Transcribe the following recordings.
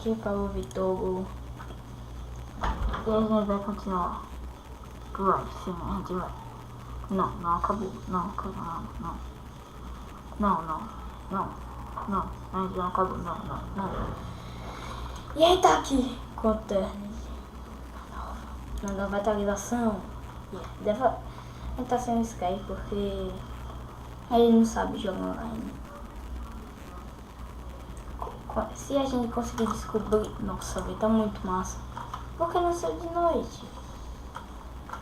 aqui para o Vitor. E a gente vai continuar. Vai, sim, a gente vai. Não, não acabou. Não, acabou, não. Não. A gente não acabou, não. E aí tá aqui com o Ternes. Na nova atualização. Ele tá sem o Skype porque ele não sabe jogar online. Se a gente conseguir descobrir... Nossa, velho, tá muito massa. Porque não saiu de noite.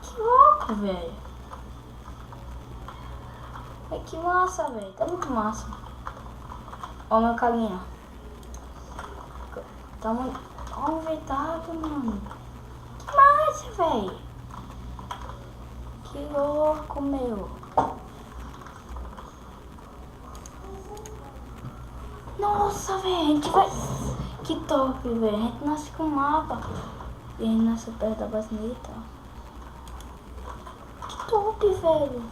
Que louco, velho. Que massa, velho. Tá muito massa. Ó meu carinha. Tá muito... Ó, verdade, mano. Que massa, velho. Que louco, meu. Nossa, velho. A gente vai... Que top, velho. A gente nasce com um mapa. E a gente nasce perto da base militar. Que top, velho.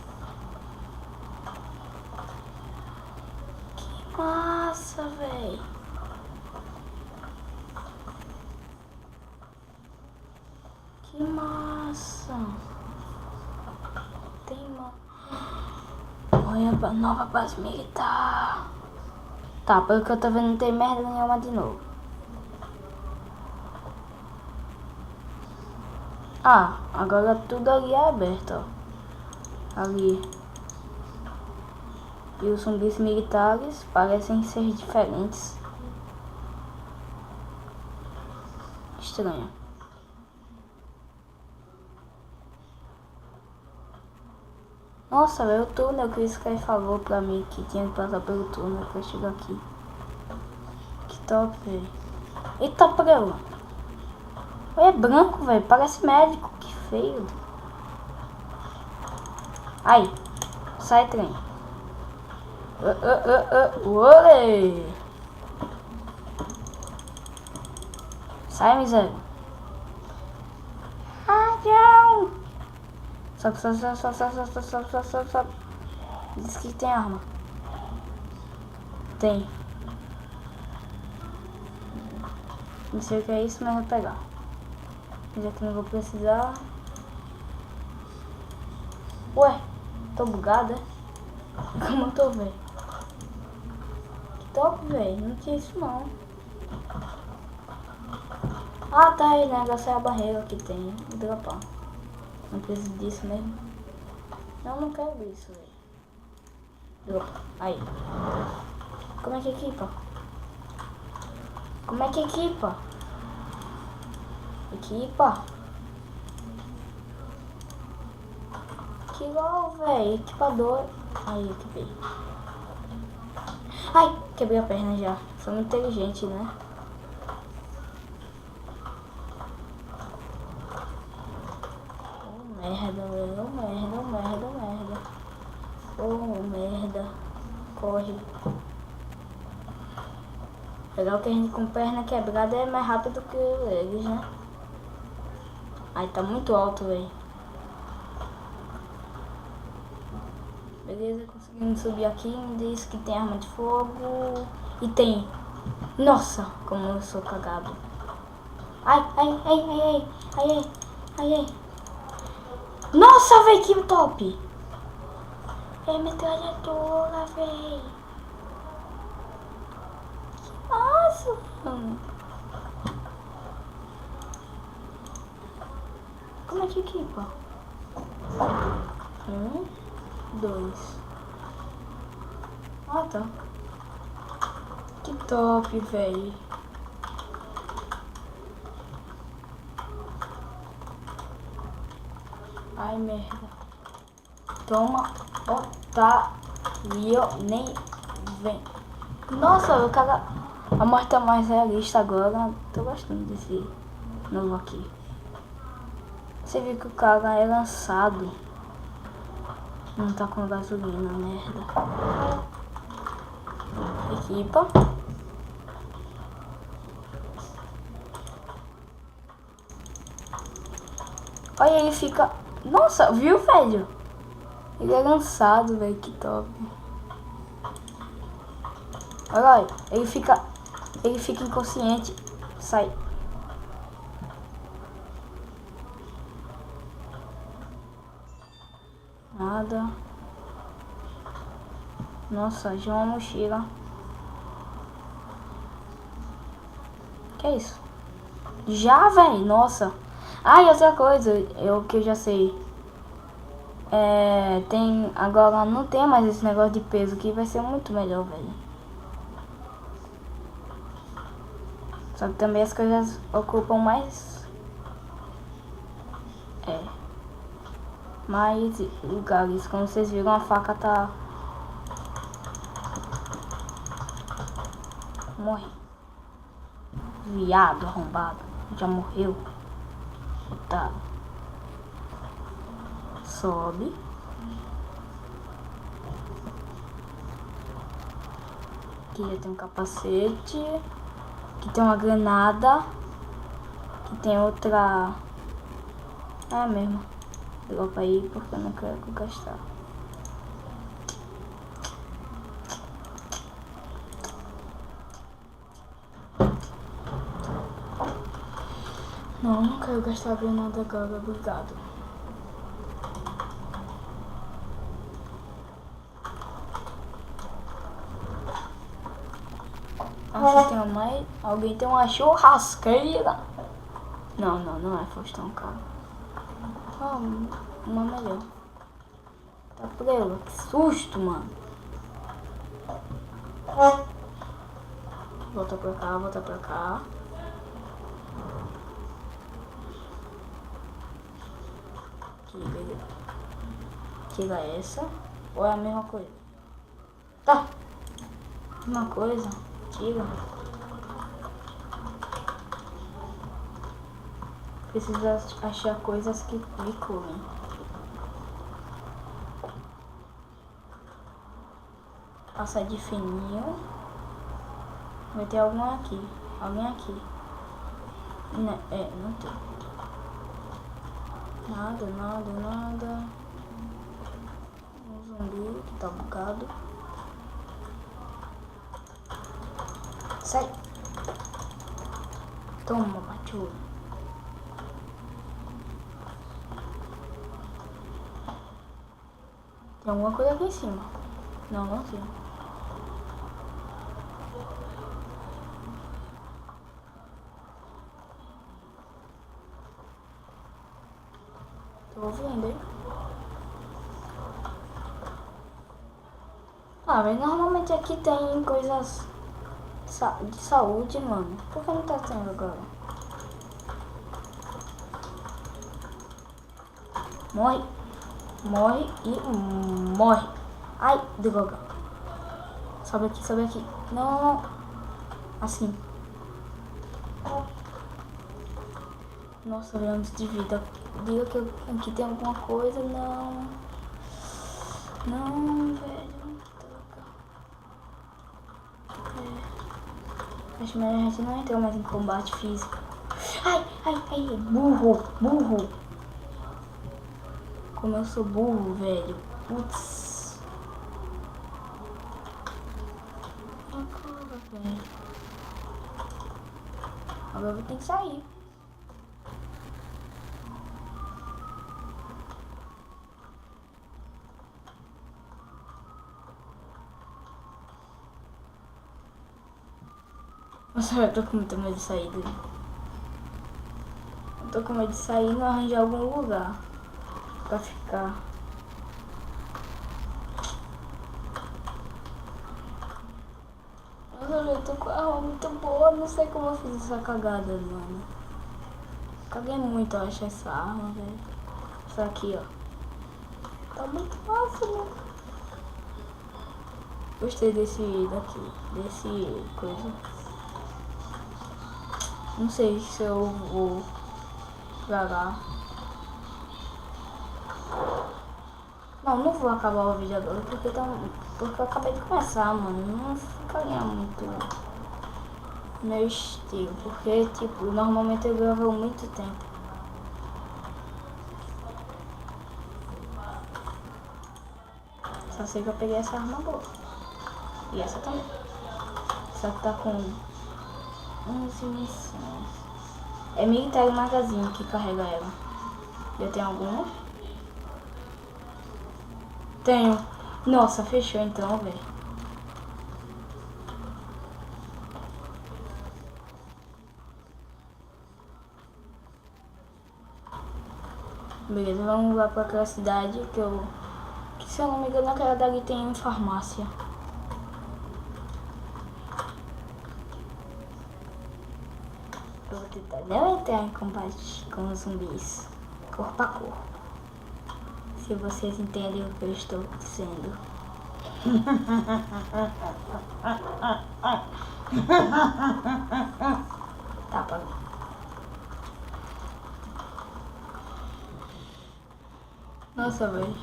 Que massa, velho. Que massa. Tem uma... Olha a nova base militar. Tá, pelo que eu tô vendo não tem merda nenhuma de novo. Ah, agora tudo ali é aberto, ó. Ali. E os zumbis militares parecem ser diferentes. Estranho. Nossa, velho, o túnel que o Sky falou pra mim que tinha que passar pelo túnel pra chegar aqui. Que top, velho. Eita, prelo. É branco, velho. Parece médico. Que feio. Ai. Sai, trem. Olê. Sai, miséria. Ah, não. Sobe. Diz que tem arma. Tem. Não sei o que é isso, mas vou pegar. Já que não vou precisar. Ué, tô bugada? Como eu tô, velho? Que top, velho. Não tinha isso não. Ah, tá aí, né? Essa é a barreira que tem. Vou dropar. Não preciso disso mesmo. Não quero isso, velho. Dropa. Aí. Como é que equipa? Equipa. Que igual, velho. Equipador. Aí, equipei. Ai, quebrei a perna já. Sou muito inteligente, né? Oh, merda, velho. Oh, merda. Corre. Legal que a gente com perna quebrada é mais rápido que eles, né? Ai, tá muito alto, velho. Beleza, conseguimos subir aqui. Me diz que tem arma de fogo. E tem. Nossa, como eu sou cagado. Ai. Nossa, velho, que top. É metralhadora, velho. Nossa, mano. Como é que equipa? 1, 2. Ah, tá. Que top, velho. Ai, merda. Toma, otário, nem vem. Nossa, o cara... A morte tá mais realista agora. Tô gostando desse novo aqui. Você viu que o cara é lançado. Não tá com gasolina, merda. Equipa. Olha, ele fica... Nossa, viu, velho? Ele é lançado, velho, que top. Olha lá, ele fica inconsciente. Sai. Nada. Nossa, já uma mochila. Que é isso? Já, velho? Nossa. Ah, e outra coisa, que eu já sei. Tem... Agora não tem mais esse negócio de peso aqui. Vai ser muito melhor, velho. Só que também as coisas ocupam mais... mais lugares. Como vocês viram, a faca tá... Morre. Viado arrombado. Já morreu. Otário. Sobe. Aqui já tem um capacete. Aqui tem uma granada. Aqui tem outra... É mesmo. Dropa aí porque eu não quero gastar. Não quero gastar granada agora, obrigado. Aqui tem mais... Alguém tem uma churrasqueira? Não é Faustão, cara. Uma melhor. Tá prela, que susto, mano. Volta pra cá, volta pra cá. Aqui, beleza. Tira essa. Ou é a mesma coisa? Tá. Mesma coisa. Tira. Precisa achar coisas que me curem. Passar de fininho. Vai ter algum aqui. Alguém aqui. Não, não tem. Nada. Um zumbi que tá bugado. Sai. Toma, bateu. Tem alguma coisa aqui em cima. Não tem. Tô ouvindo, hein? Ah, mas normalmente aqui tem coisas de saúde, mano. Por que não tá tendo agora? Morre. Morre e morre. Ai, droga. Sobe aqui. Não. Assim. Nossa, anos de vida. Diga que aqui tem alguma coisa. Não, velho. Acho melhor a gente não entrar mais em combate físico. Ai, burro. Como eu sou burro, velho. Putz. Agora, velho. Agora eu vou ter que sair. Nossa, eu tô com muito medo de sair dele. Eu tô com medo de sair e não arranjar algum lugar pra ficar. Nossa, eu tô com a arma muito boa. Não sei como eu fiz essa cagada, mano. Caguei muito, eu acho, essa arma, velho. Essa aqui, ó. Tá muito fácil, né? Gostei desse daqui. Desse coisa. Não sei se eu vou pra lá. Não vou acabar o vídeo agora porque eu acabei de começar, mano. Não ficaria muito meu estilo. Porque, tipo, normalmente eu gravo muito tempo. Só sei que eu peguei essa arma boa. E essa também. Só que tá com 11 missões. É Military Magazine que carrega ela. Eu tenho alguma? Tenho. Nossa, fechou então, velho. Beleza, vamos lá pra aquela cidade que se eu não me engano aquela dali tem farmácia. Eu vou tentar não entrar em combate com os zumbis corpo a corpo. Se vocês entendem o que eu estou dizendo. Tá, pra mim. Nossa, velho.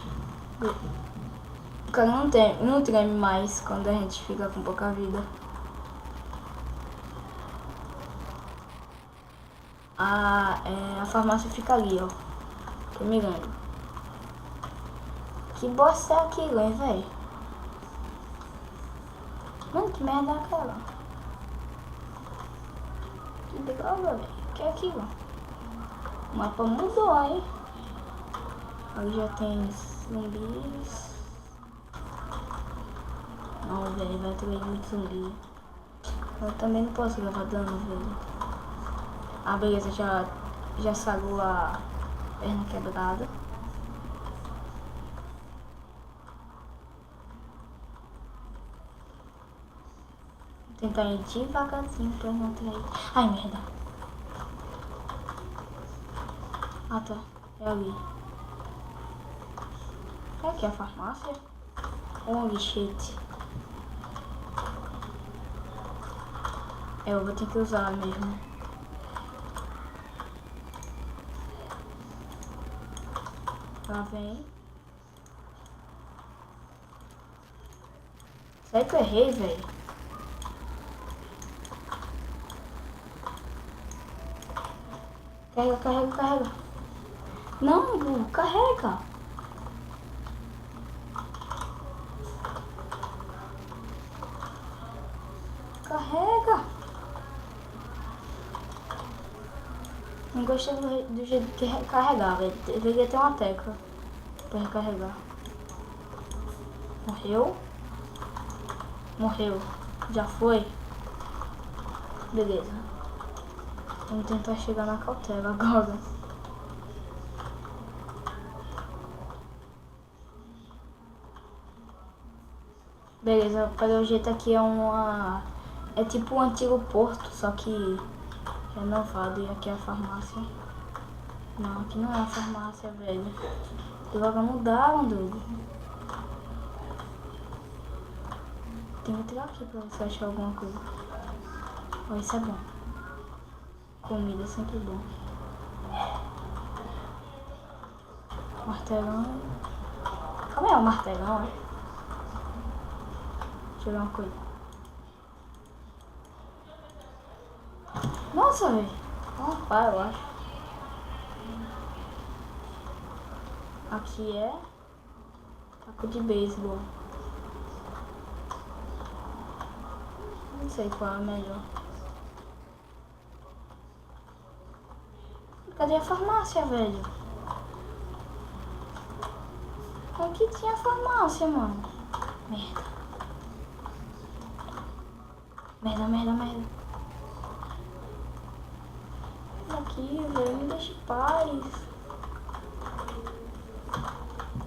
O cara não treme mais quando a gente fica com pouca vida. A farmácia fica ali, ó. Tô mirando. Que bosta é aquilo, hein, velho? Mano, que merda é aquela? Que droga, velho. Que é aquilo? O mapa mudou, hein? Ali já tem zumbis. Não, velho, vai ter muito zumbi. Eu também não posso levar dano, velho. Ah, beleza, já sarou a perna quebrada. Vou tentar ir devagarzinho pra não atrair. Ai, merda. Ah, tá. É ali. É aqui a farmácia? Holy shit. Eu vou ter que usar mesmo. Lá vem. Será que eu errei, velho? Carrega, carrega, carrega. Não, burro, carrega. Carrega. Não gostei do jeito que recarregar, velho. Deveria ter uma tecla pra recarregar. Morreu? Morreu. Já foi? Beleza. Vamos tentar chegar na cautela agora. Beleza, pelo jeito aqui é uma... É tipo um antigo porto, só que renovado. E aqui é a farmácia. Não, aqui não é a farmácia, velho. Logo mudaram, doido. Tem que entrar aqui pra você achar alguma coisa. Ó, isso é bom. Comida é sempre bom. Martelão. Como é o martelão, é? Deixa eu ver uma coisa. Nossa, velho. Uma pá, eu acho. Aqui é taco de beisebol. Não sei qual é melhor. Cadê a farmácia, velho? Aqui tinha farmácia, mano. Merda. Merda, merda, merda. Aqui, velho, me deixa em paz.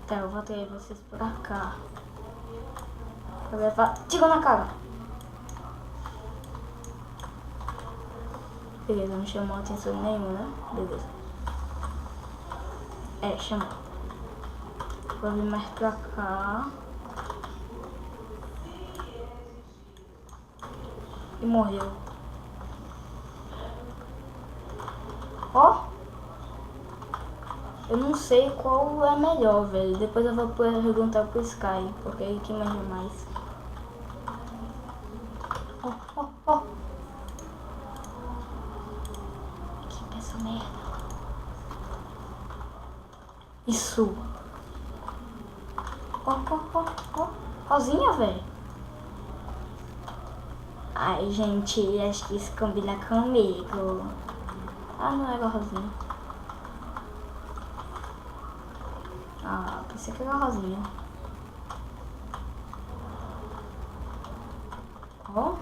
Tá, eu vou trazer vocês pra cá. Vou levar... Tira na cara. Beleza, não chamou atenção nenhuma, né? Beleza. É, chamou. Vou vir mais pra cá. E morreu. Ó. Eu não sei qual é melhor, velho. Depois eu vou perguntar pro Sky, porque ele que manja mais. Ó, ó, ó. Que peça merda. Isso. Ó, ó, ó, ó. Rosinha, velho. Ai, gente, acho que isso combina comigo. Ah, não era rosinha. Ah, pensei que era rosinha. Ó.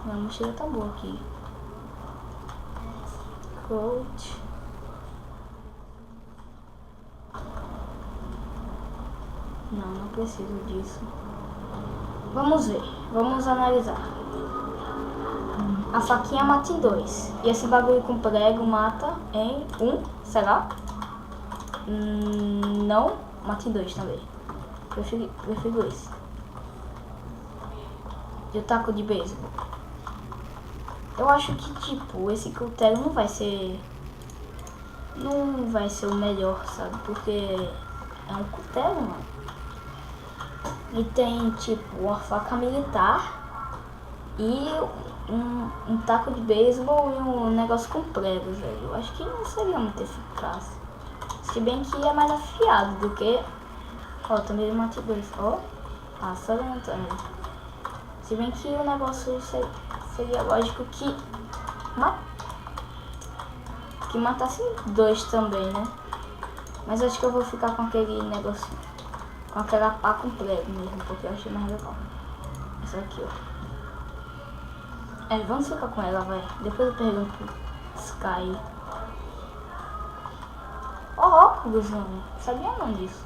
Minha mochila tá boa aqui. Coach. Não preciso disso. Vamos ver. Vamos analisar. A faquinha mata em 2. E esse bagulho com prego mata em 1. Será? Não. Mata em 2 também. Prefiro esse. E o taco de beisebol. Eu acho que, tipo, esse cutelo não vai ser o melhor, sabe? Porque é um cutelo, mano. E tem, tipo, uma faca militar e um taco de beisebol e um negócio com pregos, velho. Eu acho que não seria muito eficaz. Se bem que é mais afiado do que... Ó, também matei 2. Ó, passando também. Se bem que o negócio seria lógico que matasse 2 também, né? Mas acho que eu vou ficar com aquele negócio, com aquela pá com prego mesmo, porque eu achei mais legal. Essa aqui, ó. Vamos ficar com ela, vai. Depois eu pergunto pro Sky. Ó, óculos, mano. Sabia não disso.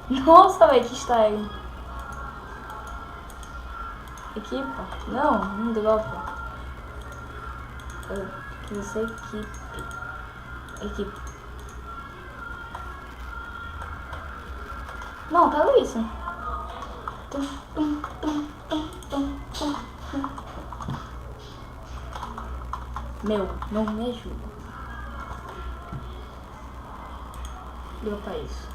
Nossa, velho, que style. Equipa? Não dropa. Que você equipe. Não, quero isso. Meu, não me ajuda. Dropa isso.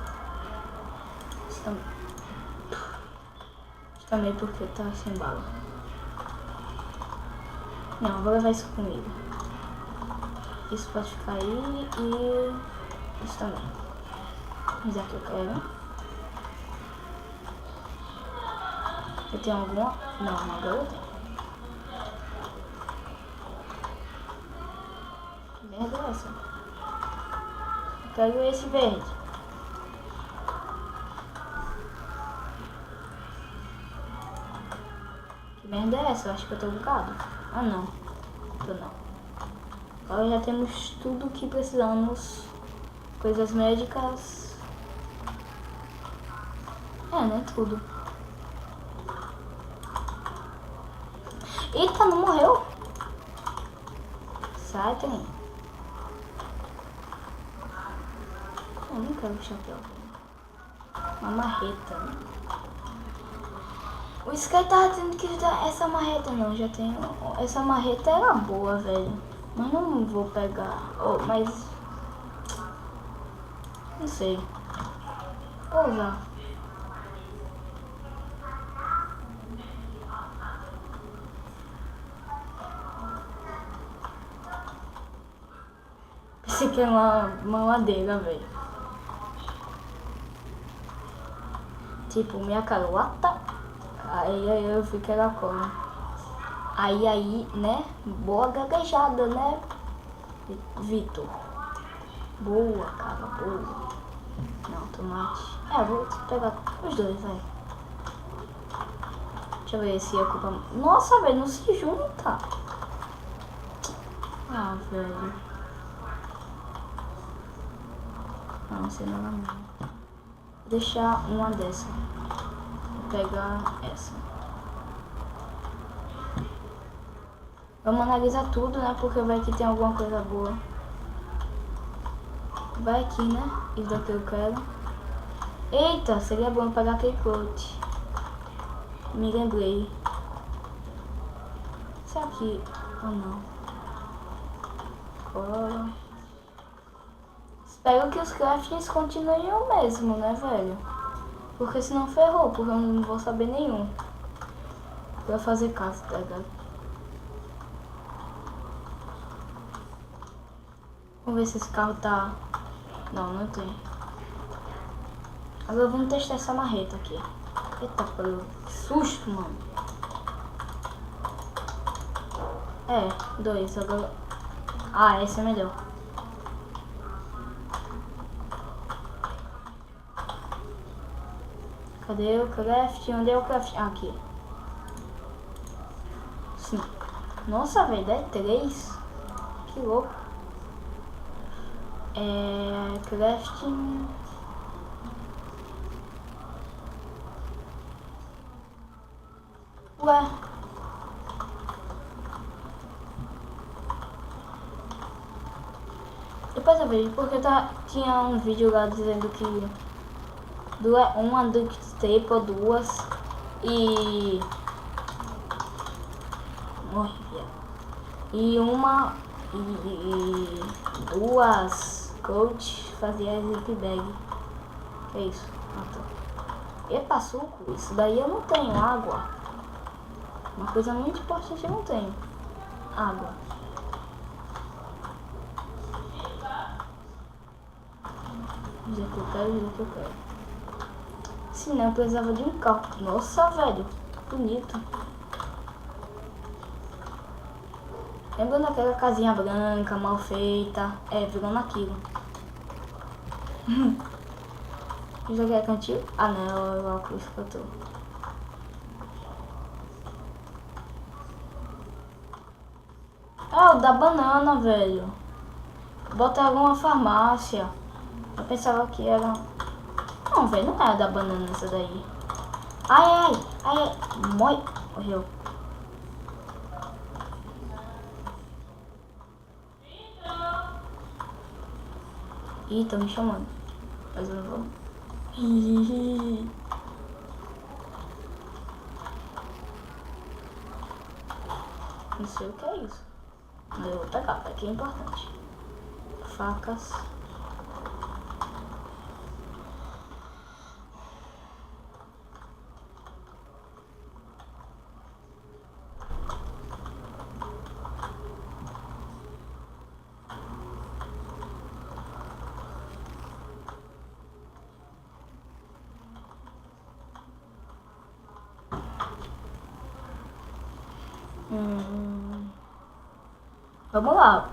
Também porque tá sem bala. Não, vou levar isso comigo. Isso pode ficar aí e isso também. Mas aqui eu quero. Eu tenho alguma? Não, agora eu tenho. Que merda é essa? Eu quero esse verde. Que merda é essa? Eu acho que eu tô bugado. Ah, não. Tô não. Agora já temos tudo o que precisamos. Coisas médicas. Né? Tudo. Eita, não morreu? Sai, tem. Eu não quero o chapéu. Uma marreta. O Sky tava dizendo que dar essa marreta. Não, já tenho. Essa marreta era boa, velho. Mas não vou pegar. Mas... não sei. Vou usar. Pensei que era uma madeira, velho. Tipo, minha carota. Aí eu vi que era como. Aí, né? Boa gaguejada, né? Vitor. Boa, cara, boa. Não, tomate. Vou pegar os dois, velho. Deixa eu ver se ocupa. Nossa, velho, não se junta. Ah, velho. Não sei nada não. Vou deixar uma dessa. Vou pegar essa. Vamos analisar tudo, né? Porque vai que tem alguma coisa boa. Vai aqui, né? Isso daqui eu quero. Eita, seria bom pegar aquele coat. Me lembrei. Isso aqui. Ou não. Fora. Espero que os craftings continuem o mesmo, né, velho? Porque senão ferrou, porque eu não vou saber nenhum. Pra fazer casa, tá ligado? Vamos ver se esse carro tá... Não tem. Agora vamos testar essa marreta aqui. Eita, que susto, mano. É, 2. Agora... Ah, esse é melhor. Cadê o craft? Onde é o craft? Ah, aqui. Sim. Nossa, velho, dá 3. Que louco. Crafting. Ué. Depois eu vejo, porque tinha um vídeo lá dizendo que uma duct tape ou 2 e... Morre, viado. E uma... E 2 coach fazia zip bag. Que é isso? Epa, suco. Isso daí eu não tenho. Água. Uma coisa muito importante eu não tenho. Água. Dizer que eu quero, dizer que eu quero. Se não, eu precisava de um carro. Nossa, velho. Bonito. Lembrando aquela casinha branca, mal feita. É, virando aquilo. Joguei a cantil. Ah, não. Eu óculos que eu tô. Ah, o da banana, velho. Bota alguma farmácia. Eu pensava que era... Não, velho, não é da banana essa daí. Ai, ai, ai, morreu. Ih, tô me chamando. Mas eu não vou. Não sei o que é isso. Mas eu vou pegar, aqui é importante. Facas. Vamos lá.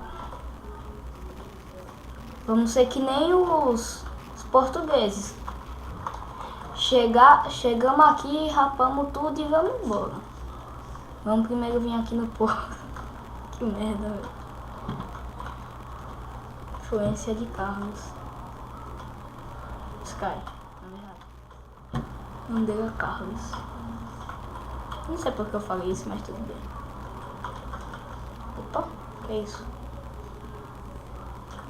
Vamos ser que nem os portugueses. Chegamos aqui, rapamos tudo e vamos embora. Vamos primeiro vir aqui no porto. Que merda, velho. Influência de Carlos. Sky, na verdade. Bandeira Carlos. Não sei porque eu falei isso, mas tudo bem. Opa, que é isso?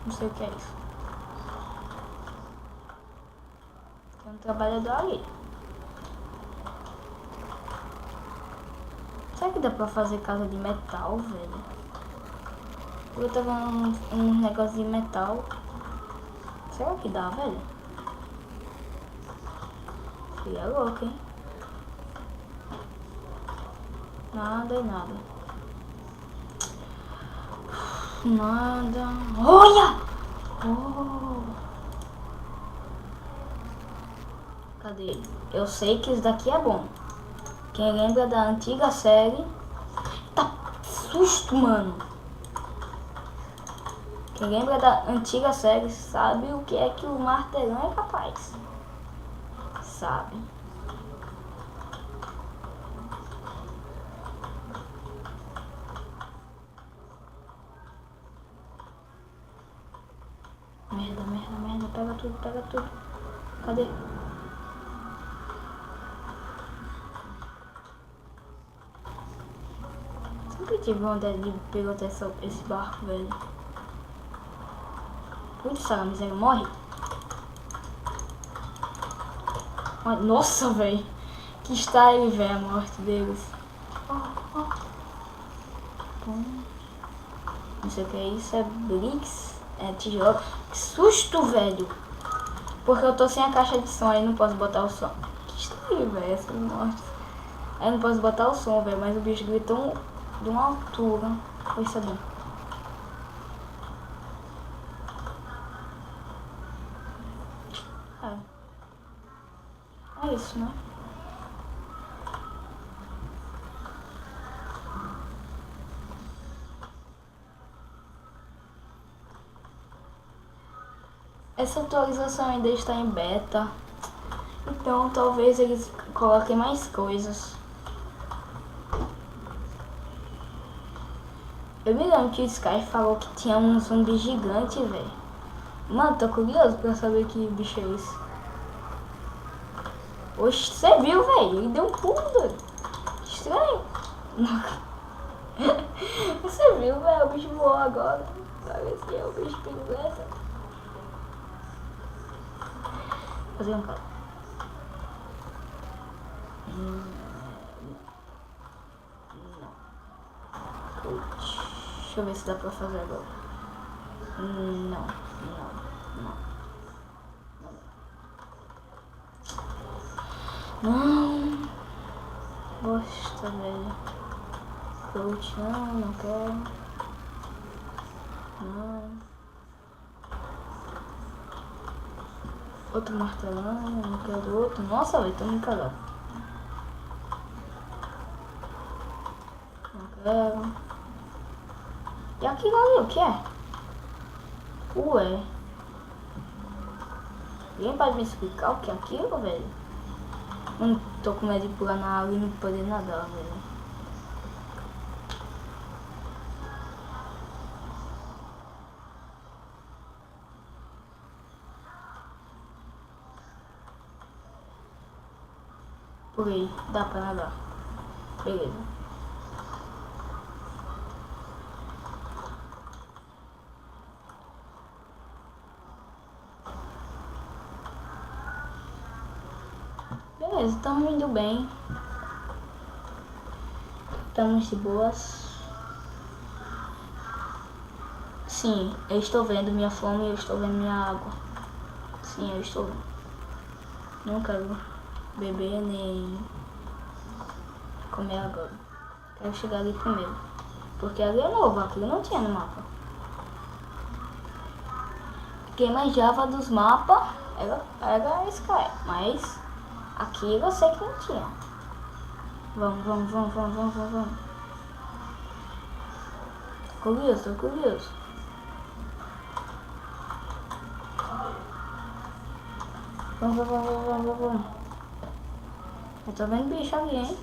Não sei o que é isso. Tem um trabalhador ali. Será que dá pra fazer casa de metal, velho? Eu tô vendo um negócio de metal. Será que dá, velho? Filha louca, hein? Nada e nada. Nada. Olha! Oh. Cadê? Eu sei que isso daqui é bom. Quem lembra da antiga série... Tá susto, mano. Quem lembra da antiga série sabe o que é que o martelão é capaz. Sabe. Merda, merda, merda. Pega tudo, pega tudo. Cadê? Sempre tive vontade de pilotar esse barco, velho. Putz, essa miséria morre. Nossa, velho. Que está aí, velho, a morte deles. Não sei o que é isso, é bricks, é tijolo. Que susto, velho. Porque eu tô sem a caixa de som, aí não posso botar o som. Que estranho, velho, essas mortes. Aí não posso botar o som, velho, mas o bicho gritou de uma altura. Foi saber. É isso, né? Essa atualização ainda está em beta. Então talvez eles coloquem mais coisas. Eu me lembro que o Sky falou que tinha um zumbi gigante, velho. Mano, tô curioso pra saber que bicho é esse. Oxe, você viu, velho? Ele deu um pulo, doido. Estranho. Você viu, velho? O bicho voou agora. Parece é o bicho perigoso. Fazer um cara. Não. Deixa eu ver se dá pra fazer agora. Não. Não. Bosta, velho. Coach, não quero. Não. Outro martelão, não quero outro. Nossa, velho, tô me cagando. Não quero. E aquilo ali, o que é? Ué. Alguém pode me explicar o que é aquilo, velho? Não tô com medo de pular na água e não poder nadar, velho. Pulei, dá pra nadar. Beleza. Beleza, estamos indo bem. Estamos de boas. Sim, eu estou vendo minha fome e eu estou vendo minha água. Sim, eu estou vendo. Não quero beber nem comer agora. Quero chegar ali primeiro. Porque ali é novo, aqui não tinha no mapa. Quem manjava dos mapas era Sky, mas aqui eu sei que não tinha. Vamos. Tô curioso. Vamos. Eu tô vendo bicho ali, hein?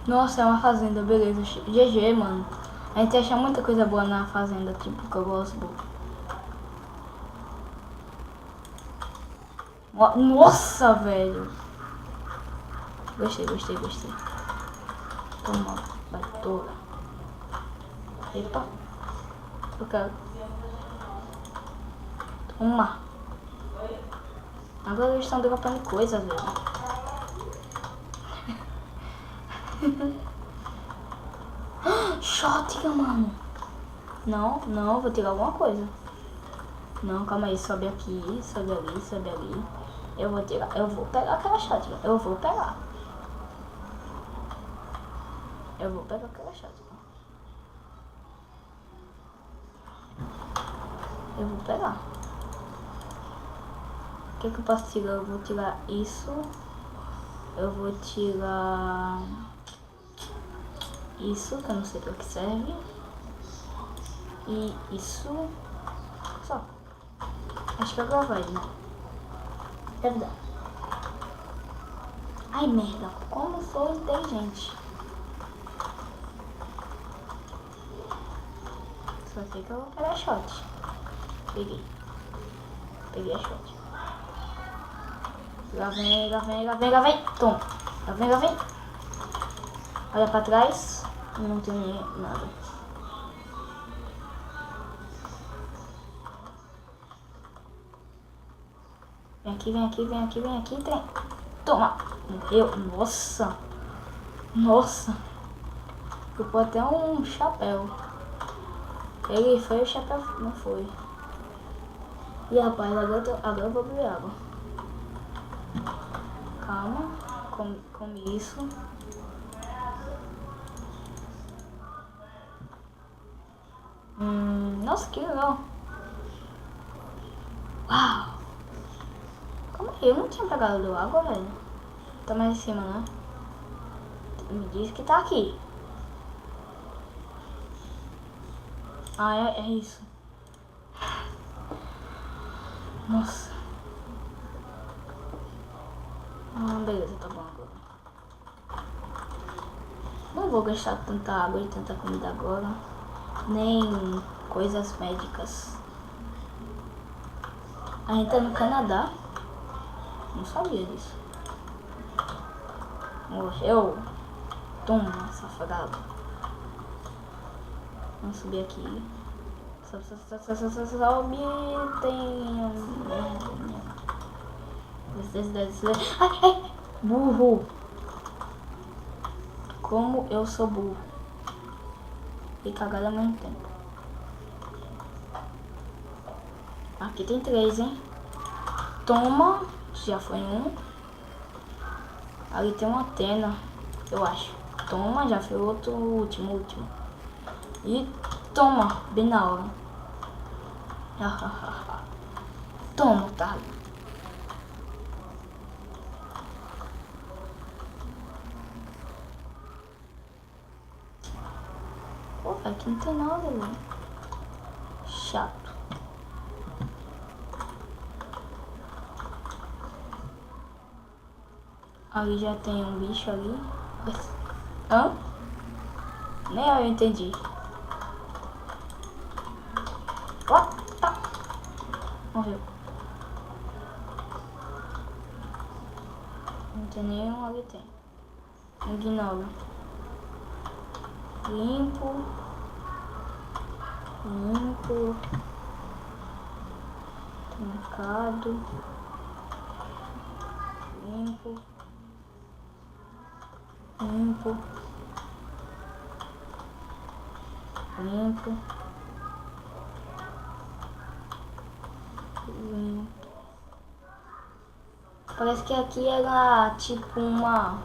Nossa, é uma fazenda, beleza. GG, mano. A gente acha muita coisa boa na fazenda, tipo, que eu gosto. Nossa, velho. Gostei. Toma, baitola. Epa. Eu quero. Toma. Agora eles estão dropando coisa, velho. Shotgun, mano. Não, vou tirar alguma coisa. Não, calma aí, sobe aqui, sobe ali. Eu vou pegar aquela shotgun. Eu vou pegar aquela shotgun. Eu vou pegar. O que eu posso tirar? Eu vou tirar isso. Eu vou tirar isso, que eu não sei pra que serve. E isso. Só. Acho que agora vai, né? Deve dar. Ai, merda. Como sou inteligente. Só sei que eu vou pegar a shot. Peguei a shot. Lá vem. Toma. Lá vem. Olha pra trás. Não tem nada. Vem aqui, trem. Toma. Morreu. Nossa. Ficou até um chapéu. Ele foi, o chapéu não foi. E rapaz, agora eu vou beber água. Calma. Come isso. Nossa, que legal. Uau. Como é? Eu não tinha pegado água, velho. Tá mais em cima, né? Me diz que tá aqui. Ah, é isso. Nossa. Ah, beleza, tá bom agora. Não vou gastar tanta água e tanta comida agora. Nem coisas médicas. A gente tá no Canadá. Não sabia disso. Morreu. Toma, safado. Vamos subir aqui. Sobe. Desce. Ai. Burro. Como eu sou burro. E cagada ao mesmo tempo. Aqui tem 3, hein? Toma. Já foi um. Ali tem uma antena, eu acho. Toma, já foi outro, último. E toma, bem na hora. Toma, otário. Pô, aqui não tem nada, velho. Chato. Ali já tem um bicho ali. Hã? Nem eu entendi. What? Tá. Morreu. Não tem nenhum, ali tem. Ignora. Limpo. Trancado. Limpo. Parece que aqui era tipo um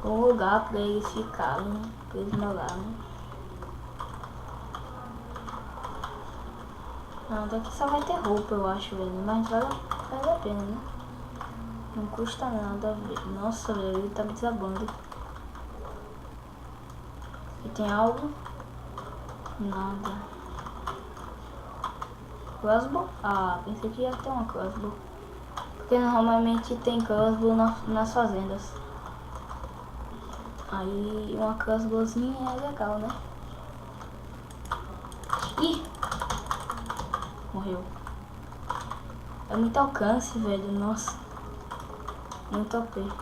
lugar pra eles ficarem, pra eles morarem. Não, daqui só vai ter roupa, eu acho, velho, mas vale a pena, né? Não custa nada, velho. Nossa, velho, ele tá me desabando. E tem algo? Nada. Crossbow? Ah, pensei que ia ter uma crossbow. Porque normalmente tem crossbow nas fazendas. Aí uma crossbowzinha é legal, né? Ih! Morreu. É muito alcance, velho. Nossa. Muito OP.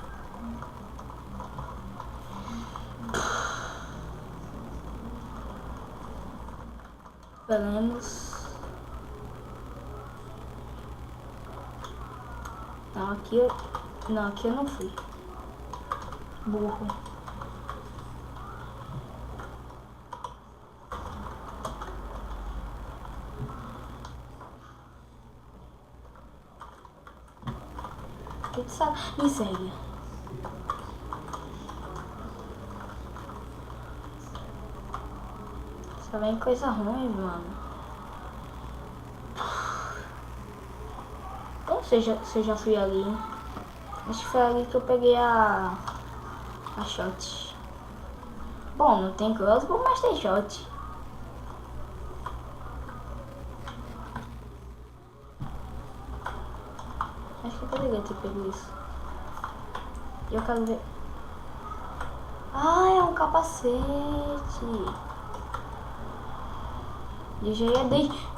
Esperamos. Não, aqui eu não fui. Burro. Que miséria. Só vem coisa ruim, mano. Eu não sei se eu já fui ali. Acho que foi ali que eu peguei a shot. Bom, não tem crossbow, mas tem shot. Acho que eu poderia ter pego isso. E eu quero ver. Ah, é um capacete. Eu já ia desde...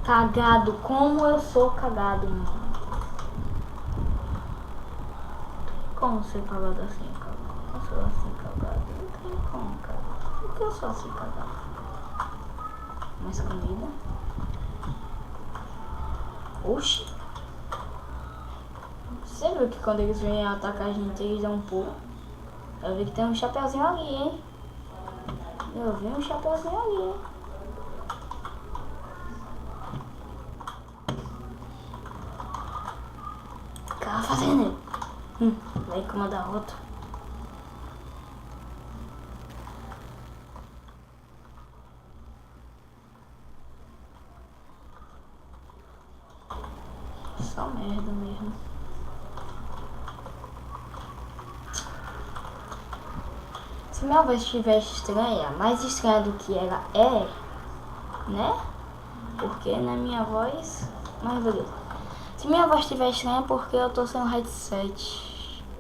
Cagado, como eu sou cagado, mano. Como ser cagado assim, cara? Eu sou assim cagado. Não tem como, cara. Por que eu sou assim cagado? Mais comida? Oxi. Você viu que quando eles vêm atacar a gente, eles dão um pulo? Eu vi que tem um chapeuzinho ali, hein? Eu vi um chapeuzinho ali, hein? O que ela fazendo? Vai incomodar outro. Só merda mesmo. Se minha voz estiver estranha, mais estranha do que ela é, né? Porque na minha voz... Mas beleza. Se minha voz estiver estranha é porque eu tô sem um headset.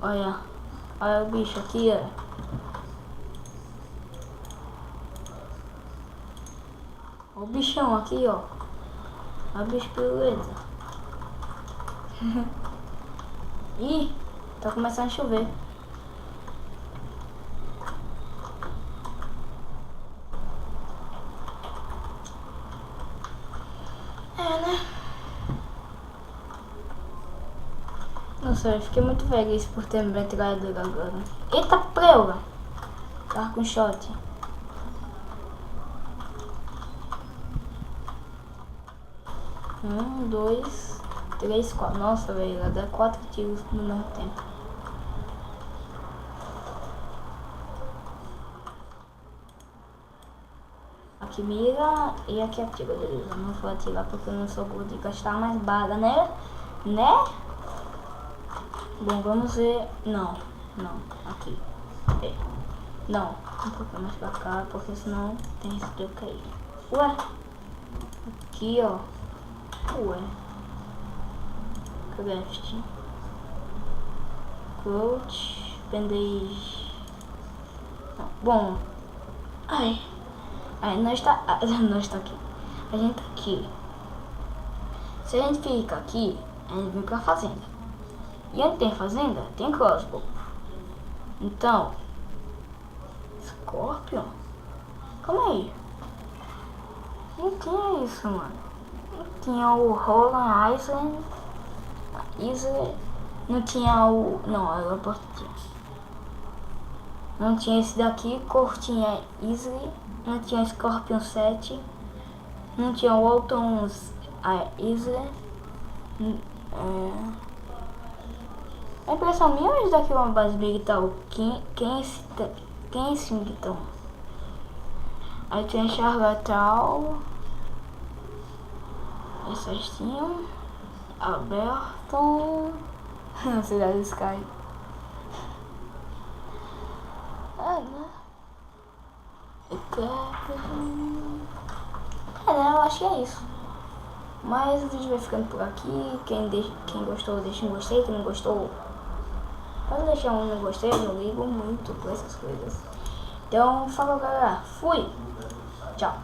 Olha. Olha o bicho aqui, ó. Olha o bichão aqui, ó. Olha o bicho beleza. Ih, tá começando a chover. Né? Nossa, eu fiquei muito feliz por ter me metralhadora agora. Eita, preula! Tava com shot. Um, dois, três, quatro. Nossa, velho, ela dá 4 tiros no mesmo tempo. Aqui mira e aqui atira, beleza. Não vou atirar porque eu não sou gordo de gastar mais bala, né? Né? Bom, vamos ver. Não, não, aqui. É. Não, um pouquinho mais pra cá, porque senão tem risco de eu cair. Ué? Aqui, ó. Ué. Craft. Coach. Bandage. Bom. Ai. Aí nós tá. Nós tá aqui. A gente tá aqui. Se a gente fica aqui, a gente vem pra fazenda. E onde tem fazenda, tem crossbow. Então. Scorpion? Calma aí. Não tinha isso, mano. Não tinha o Roland Island. Não tinha o. Não, aeroporto tinha. Não tinha esse daqui, cor tinha Easy. Não tinha Scorpion 7. Não tinha o Walton Easy. A impressão minha é daqui uma base militar. Quem é esse militar? Aí tem Charlotte. Essas tinham. Alberto. Cidade Sky. Né? Né? Eu acho que é isso. Mas o vídeo vai ficando por aqui. Quem gostou, deixa um gostei. Quem não gostou, pode deixar um não gostei. Eu não ligo muito por essas coisas. Então, falou, galera. Fui. Tchau.